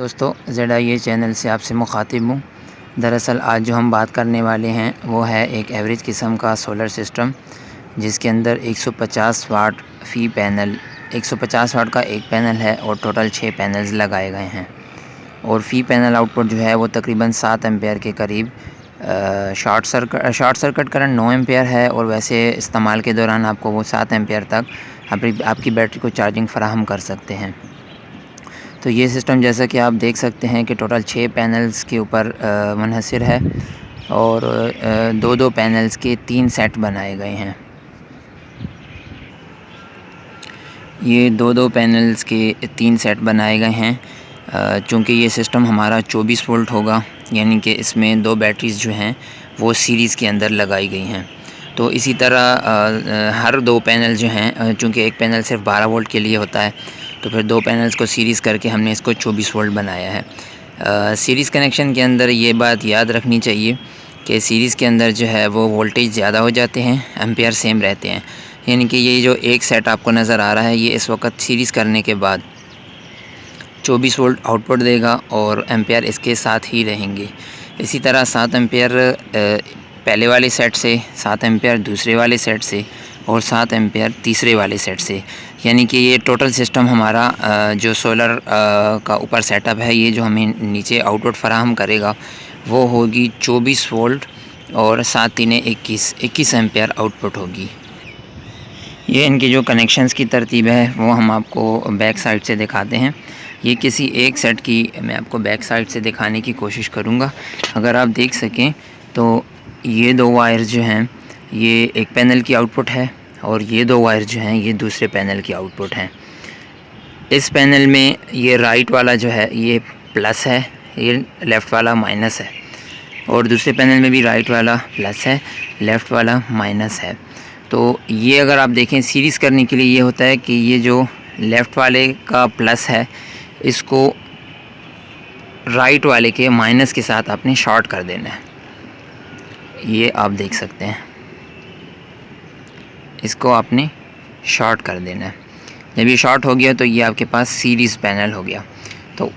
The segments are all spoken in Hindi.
दोस्तों ZIA चैनल से आपसे मुखातिब हूँ। दरअसल आज जो हम बात करने वाले हैं वो है एक एवरेज किस्म का सोलर सिस्टम, जिसके अंदर 150 वाट फ़ी पैनल 150 वाट का एक पैनल है और टोटल 6 पैनल्स लगाए गए हैं। और फ़ी पैनल आउटपुट जो है वो तकरीबन 7 एम्पेयर के करीब शॉर्ट सर्किट करंट 9 एम्पेयर है, और वैसे इस्तेमाल के दौरान आपको वो 7 एम्पेयर तक आपकी बैटरी को चार्जिंग फराहम कर सकते हैं। तो ये सिस्टम जैसा कि आप देख सकते हैं कि टोटल 6 पैनल्स के ऊपर मुनहसर है, और दो पैनल्स के 3 सेट बनाए गए हैं। ये दो पैनल्स के 3 सेट बनाए गए हैं। चूँकि ये सिस्टम हमारा 24 वोल्ट होगा, यानी कि इसमें 2 बैटरीज़ जो हैं वो सीरीज़ के अंदर लगाई गई हैं। तो इसी तरह हर 2 पैनल जो हैं, चूँकि एक पैनल सिर्फ 12 वोल्ट के लिए होता है, तो फिर 2 पैनल्स को सीरीज़ करके हमने इसको 24 वोल्ट बनाया है। सीरीज़ कनेक्शन के अंदर ये बात याद रखनी चाहिए कि सीरीज़ के अंदर जो है वो वोल्टेज ज़्यादा हो जाते हैं, एम्पेयर सेम रहते हैं। यानी कि ये जो एक सेट आपको नज़र आ रहा है, ये इस वक्त सीरीज़ करने के बाद 24 वोल्ट आउटपुट देगा और एम्पेयर इसके साथ ही रहेंगे। इसी तरह 7 एम्पेयर पहले वाले सेट से, 7 एम्पेयर दूसरे वाले सेट से, और 7 एम्पेयर तीसरे वाले सेट से। यानी कि ये टोटल सिस्टम हमारा जो सोलर का ऊपर सेटअप है, ये जो हमें नीचे आउटपुट फराहम करेगा वो होगी 24 वोल्ट, और 7 तीने 21 एम्पेयर आउटपुट होगी। ये इनकी जो कनेक्शंस की तरतीब है वो हम आपको बैक साइड से दिखाते हैं। ये किसी एक सेट की मैं आपको बैक साइड से दिखाने की कोशिश करूँगा। अगर आप देख सकें तो ये 2 वायर्स जो हैं ये एक पैनल की आउटपुट है, और ये 2 वायर जो हैं ये दूसरे पैनल की आउटपुट हैं। इस पैनल में ये राइट वाला जो है ये प्लस है, ये लेफ़्ट वाला माइनस है, और दूसरे पैनल में भी राइट वाला प्लस है, लेफ़्ट वाला माइनस है। तो ये अगर आप देखें सीरीज़ करने के लिए ये होता है कि ये जो लेफ़्ट वाले का प्लस है इसको राइट वाले के माइनस के साथ आपने शॉर्ट कर देना है। ये आप देख सकते हैं, इसको आपने शॉर्ट कर देना है। जब ये शॉर्ट हो गया तो ये आपके पास सीरीज़ पैनल हो गया। तो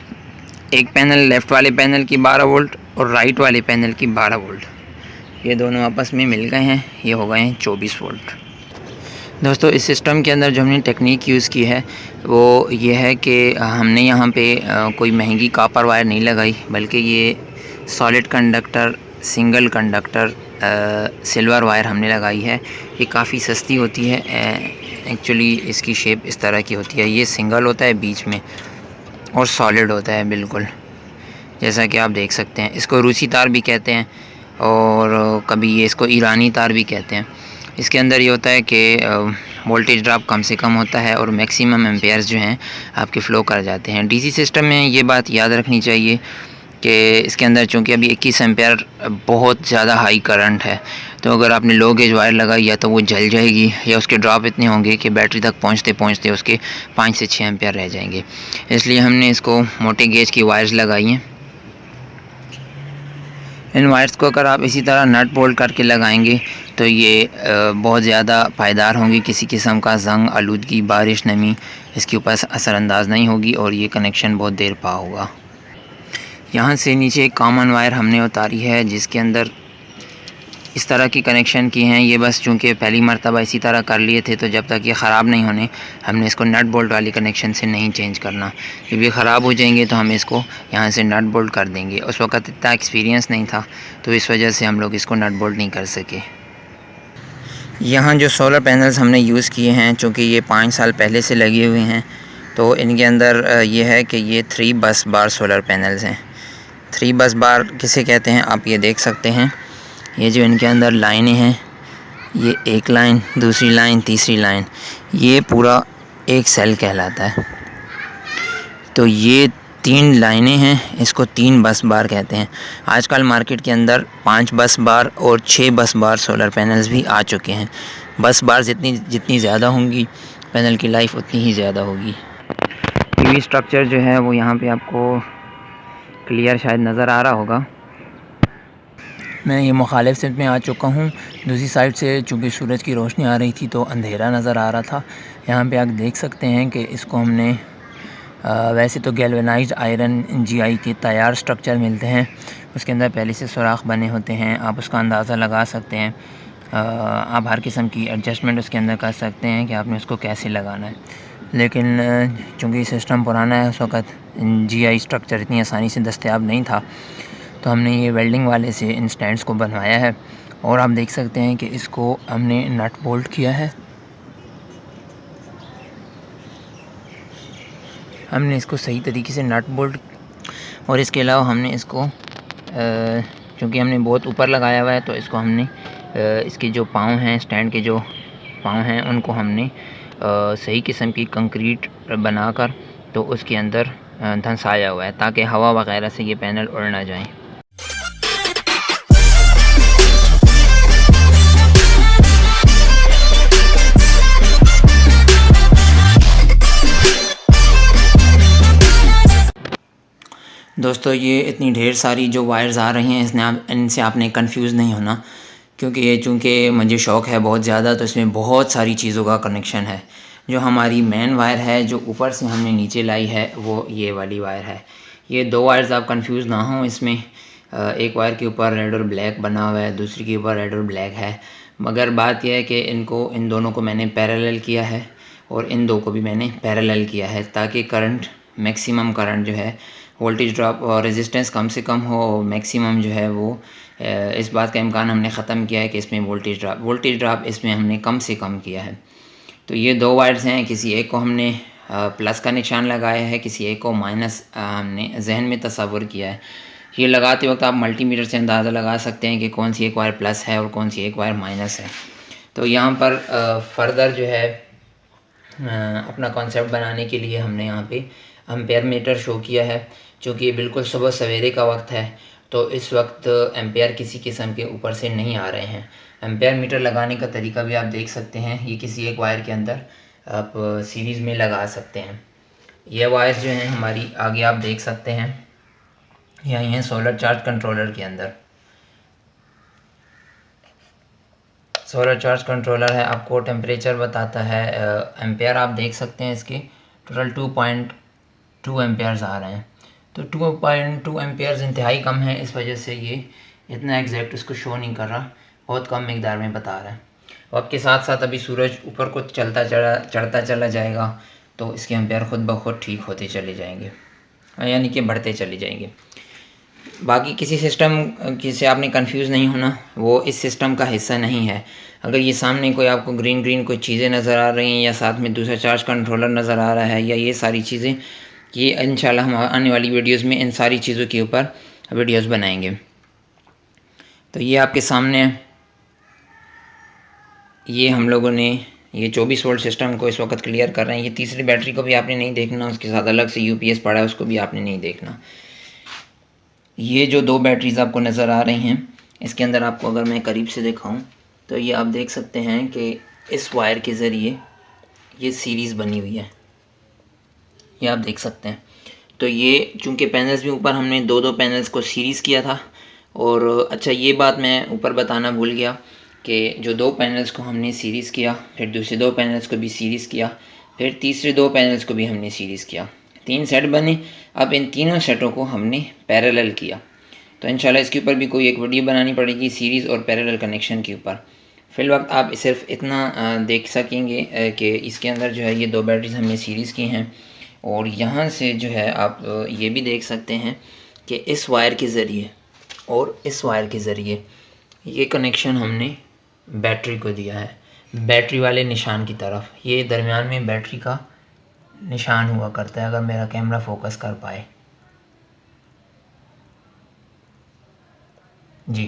एक पैनल लेफ़्ट वाले पैनल की 12 वोल्ट और राइट वाले पैनल की 12 वोल्ट, ये दोनों आपस में मिल गए हैं, ये हो गए हैं 24 वोल्ट। दोस्तों इस सिस्टम के अंदर जो हमने टेक्निक यूज़ की है वो ये है कि हमने यहाँ पे कोई महंगी कॉपर वायर नहीं लगाई, बल्कि ये solid conductor single conductor silver wire हमने लगाई है। ये काफ़ी सस्ती होती है। एक्चुअली इसकी शेप इस तरह की होती है, ये सिंगल होता है बीच में और सॉलिड होता है बिल्कुल, जैसा कि आप देख सकते हैं। इसको रूसी तार भी कहते हैं, और कभी ये इसको ईरानी तार भी कहते हैं। इसके अंदर ये होता है कि वोल्टेज ड्रॉप कम से कम होता है और मैक्सिमम एम्पेयर्स जो हैं आपके फ़्लो कर जाते हैं। डीसी सिस्टम में ये बात याद रखनी चाहिए कि इसके अंदर चूँकि अभी 21 एम्पेयर बहुत ज़्यादा हाई करंट है, तो अगर आपने लो गेज वायर लगाई या तो वो जल जाएगी, या उसके ड्रॉप इतने होंगे कि बैटरी तक पहुँचते पहुँचते उसके 5 से 6 एम्पेयर रह जाएंगे। इसलिए हमने इसको मोटे गेज की वायर्स लगाई हैं। इन वायर्स को अगर आप इसी तरह नट बोल्ट करके लगाएंगे तो ये बहुत ज़्यादा पायदार होंगी, किसी किस्म का जंग, आलूदगी, बारिश, नमी इसके ऊपर असरअंदाज नहीं होगी, और ये कनेक्शन बहुत देर पा होगा। यहाँ से नीचे एक कॉमन वायर हमने उतारी है जिसके अंदर इस तरह की कनेक्शन की हैं। ये बस चूँकि पहली मरतबा इसी तरह कर लिए थे, तो जब तक ये ख़राब नहीं होने हमने इसको नट बोल्ट वाली कनेक्शन से नहीं चेंज करना। जब ये ख़राब हो जाएंगे तो हम इसको यहाँ से नट बोल्ट कर देंगे। उस वक़्त इतना एक्सपीरियंस नहीं था, तो इस वजह से हम लोग इसको नट बोल्ट नहीं कर सके। यहाँ जो सोलर पैनल्स हमने यूज़ किए हैं, चूँकि ये 5 साल पहले से लगे हुए हैं, तो इनके अंदर ये है कि ये 3 बस बार सोलर पैनल्स हैं। 3 बस बार किसे कहते हैं आप ये देख सकते हैं। ये जो इनके अंदर लाइनें हैं, ये एक लाइन, दूसरी लाइन, तीसरी लाइन, ये पूरा एक सेल कहलाता है। तो ये 3 लाइनें हैं, इसको 3 बस बार कहते हैं। आजकल मार्केट के अंदर 5 बस बार और 6 बस बार सोलर पैनल्स भी आ चुके हैं। बस बार जितनी ज़्यादा होंगी, पैनल की लाइफ उतनी ही ज़्यादा होगी। पीवी स्ट्रक्चर जो है वो यहाँ पे आपको क्लियर शायद नज़र आ रहा होगा। मैं ये मुखालिफ साइड में आ चुका हूँ। दूसरी साइड से चूँकि सूरज की रोशनी आ रही थी तो अंधेरा नज़र आ रहा था। यहाँ पे आप देख सकते हैं कि इसको हमने वैसे तो गैल्वेनाइज्ड आयरन जीआई के तैयार स्ट्रक्चर मिलते हैं, उसके अंदर पहले से सुराख बने होते हैं, आप उसका अंदाज़ा लगा सकते हैं। आप हर किस्म की एडजस्टमेंट उसके अंदर कर सकते हैं कि आपने उसको कैसे लगाना है। लेकिन चूँकि सिस्टम पुराना है, उस वक़्त जीआई स्ट्रक्चर इतनी आसानी से दस्तयाब नहीं था, तो हमने ये वेल्डिंग वाले से इन स्टैंड्स को बनवाया है। और आप देख सकते हैं कि इसको हमने नट बोल्ट किया है, हमने इसको सही तरीके से नट बोल्ट, और इसके अलावा हमने इसको चूँकि हमने बहुत ऊपर लगाया हुआ है, तो इसको हमने इसके जो पाँव हैं, स्टैंड के जो पाँव हैं, उनको हमने सही किस्म की कंक्रीट बनाकर तो उसके अंदर धंसाया हुआ है ताकि हवा वगैरह से ये पैनल उड़ ना जाएं। दोस्तों, ये इतनी ढेर सारी जो वायर्स आ रही हैं, इनसे आपने कंफ्यूज नहीं होना, क्योंकि ये चूँकि मुझे शौक़ है बहुत ज़्यादा, तो इसमें बहुत सारी चीज़ों का कनेक्शन है। जो हमारी मेन वायर है जो ऊपर से हमने नीचे लाई है, वो ये वाली वायर है। ये दो वायर्स आप कंफ्यूज ना हों इसमें। एक वायर के ऊपर रेड और ब्लैक बना हुआ है, दूसरी के ऊपर रेड और ब्लैक है, मगर बात यह है कि इन दोनों को मैंने पैरेलल किया है और इन दो को भी मैंने पैरेलल किया है ताकि करंट, मैक्सिमम करंट जो है, वोल्टेज ड्रॉप और रेजिस्टेंस कम से कम हो, मैक्सिमम जो है वो इस बात का इम्कान हमने ख़त्म किया है कि इसमें वोल्टेज ड्रॉप इसमें हमने कम से कम किया है। तो ये दो वायर्स हैं, किसी एक को हमने प्लस का निशान लगाया है, किसी एक को माइनस हमने जहन में तस्वुर किया है। ये लगाते वक्त आप मल्टीमीटर से अंदाज़ा लगा सकते हैं कि कौन सी एक वायर प्लस है और कौन सी एक वायर माइनस है। तो यहाँ पर फर्दर जो है अपना कॉन्सेप्ट बनाने के लिए हमने यहाँ पे एम्पेयर मीटर शो किया है। चूँकि बिल्कुल सुबह सवेरे का वक्त है, तो इस वक्त एम्पेयर किसी किस्म के ऊपर से नहीं आ रहे हैं। एम्पेयर मीटर लगाने का तरीका भी आप देख सकते हैं, ये किसी एक वायर के अंदर आप सीरीज़ में लगा सकते हैं। ये वायर्स जो हैं हमारी आगे आप देख सकते हैं, यही हैं सोलर चार्ज कंट्रोलर के अंदर। सोलर चार्ज कंट्रोलर है, आपको टेम्परेचर बताता है। एम्पेयर आप देख सकते हैं, इसके टोटल 2.2 एम्पेयर्स आ रहे हैं। तो 2.2 एम्पेयर्स इंतहाई कम है, इस वजह से ये इतना एग्जैक्ट इसको शो नहीं कर रहा, बहुत कम मिकदार में बता रहा है। वक्त के साथ साथ अभी सूरज ऊपर को चढ़ता चला जाएगा, तो इसके एम्पेयर ख़ुद ब खुद ठीक होते चले जाएंगे, यानी कि बढ़ते चले जाएंगे। बाकी किसी सिस्टम से आपने कंफ्यूज नहीं होना, वो इस सिस्टम का हिस्सा नहीं है। अगर ये सामने कोई आपको ग्रीन कोई चीज़ें नज़र आ रही हैं, या साथ में दूसरा चार्ज कंट्रोलर नज़र आ रहा है, या ये सारी चीज़ें, ये इंशाल्लाह हम आने वाली वीडियोस में इन सारी चीज़ों के ऊपर वीडियोस बनाएंगे। तो ये आपके सामने, ये हम लोगों ने ये 24 वोल्ट सिस्टम को इस वक्त क्लियर कर रहे हैं। ये तीसरी बैटरी को भी आपने नहीं देखना, उसके साथ अलग से यूपीएस पड़ा है, उसको भी आपने नहीं देखना। ये जो दो बैटरीज़ आपको नज़र आ रही हैं, इसके अंदर आपको अगर मैं करीब से दिखाऊं, तो ये आप देख सकते हैं कि इस वायर के ज़रिए ये सीरीज़ बनी हुई है, ये आप देख सकते हैं। तो ये चूँकि पैनल्स भी ऊपर हमने दो पैनल्स को सीरीज़ किया था। और अच्छा, ये बात मैं ऊपर बताना भूल गया कि जो दो पैनल्स को हमने सीरीज़ किया, फिर दूसरे दो पैनल्स को भी सीरीज़ किया, फिर तीसरे दो पैनल्स को भी हमने सीरीज़ किया, 3 सेट बने। अब इन तीनों सेटों को हमने पैरेलल किया। तो इंशाल्लाह इसके ऊपर भी कोई एक वीडियो बनानी पड़ेगी, सीरीज़ और पैरेलल कनेक्शन के ऊपर। फिल वक्त आप सिर्फ इतना देख सकेंगे कि इसके अंदर जो है ये दो बैटरीज हमने सीरीज़ की हैं, और यहाँ से जो है आप ये भी देख सकते हैं कि इस वायर के ज़रिए और इस वायर के ज़रिए ये कनेक्शन हमने बैटरी को दिया है, बैटरी वाले निशान की तरफ। ये दरमियान में बैटरी का निशान हुआ करता है, अगर मेरा कैमरा फोकस कर पाए जी।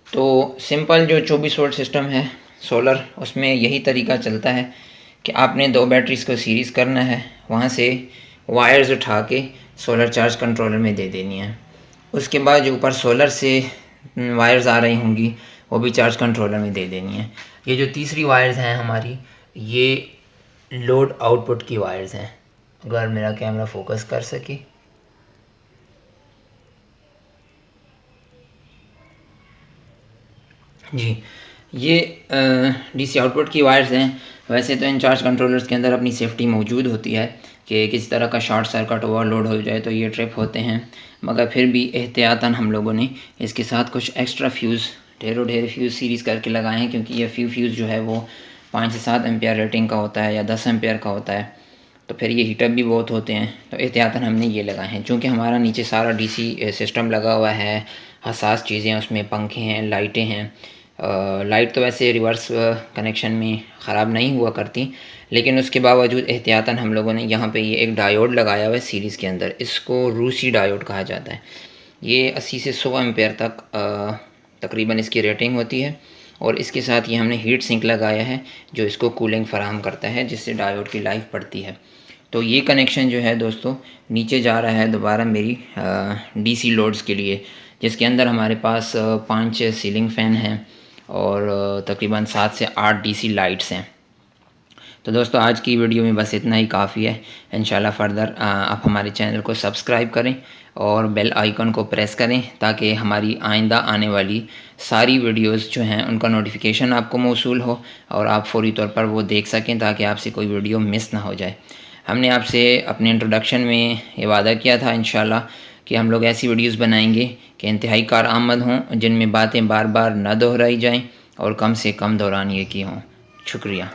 तो सिंपल जो 24 वोल्ट सिस्टम है सोलर, उसमें यही तरीका चलता है कि आपने दो बैटरीज़ को सीरीज़ करना है, वहाँ से वायर्स उठा के सोलर चार्ज कंट्रोलर में दे देनी है। उसके बाद जो ऊपर सोलर से वायर्स आ रही होंगी, वो भी चार्ज कंट्रोलर में दे देनी है। ये जो तीसरी वायर्स हैं हमारी, ये लोड आउटपुट की वायर्स हैं, अगर मेरा कैमरा फोकस कर सके। जी, ये डीसी आउटपुट की वायर्स हैं। वैसे तो इन चार्ज कंट्रोलर्स के अंदर अपनी सेफ्टी मौजूद होती है कि किसी तरह का शॉर्ट सर्किट ओवरलोड हो जाए तो ये ट्रिप होते हैं, मगर फिर भी एहतियातन हम लोगों ने इसके साथ कुछ एक्स्ट्रा फ्यूज़, ढेरों फ्यूज़ सीरीज़ करके लगाए हैं, क्योंकि ये फ्यूज़ जो है वो 5 से 7 एम्पियर रेटिंग का होता है या 10 एम्पियर का होता है, तो फिर ये हीटअप भी बहुत होते हैं। तो एहतियातन हमने ये लगाए हैं। चूँकि हमारा नीचे सारा डीसी सिस्टम लगा हुआ है, हसास चीज़ें उसमें, पंखे हैं, लाइटें हैं। लाइट तो वैसे रिवर्स कनेक्शन में ख़राब नहीं हुआ करती, लेकिन उसके बावजूद एहतियातन हम लोगों ने यहाँ पे ये एक डायोड लगाया हुआ है सीरीज़ के अंदर। इसको रूसी डायोड कहा जाता है। ये 80 से 100 एम्पेयर तक तकरीबन इसकी रेटिंग होती है, और इसके साथ ये हमने हीट सिंक लगाया है जो इसको कूलिंग फराहम करता है, जिससे डायोड की लाइफ बढ़ती है। तो ये कनेक्शन जो है दोस्तों नीचे जा रहा है दोबारा मेरी डीसी लोड्स के लिए, जिसके अंदर हमारे पास 5 सीलिंग फ़ैन हैं और तकरीबन 7 से 8 डीसी लाइट्स हैं। तो दोस्तों आज की वीडियो में बस इतना ही काफ़ी है। इंशाल्लाह फ़र्दर आप हमारे चैनल को सब्सक्राइब करें और बेल आइकन को प्रेस करें, ताकि हमारी आइंदा आने वाली सारी वीडियोस जो हैं उनका नोटिफिकेशन आपको मौसूल हो और आप फ़ौरी तौर पर वो देख सकें, ताकि आपसे कोई वीडियो मिस ना हो जाए। हमने आपसे अपने इंट्रोडक्शन में ये वादा किया था इंशाल्लाह कि हम लोग ऐसी वीडियोस बनाएंगे कि इंतहाई कारआमद हों, जिनमें बातें बार बार न दोहराई जाएं और कम से कम दौरानिए की हों। शुक्रिया।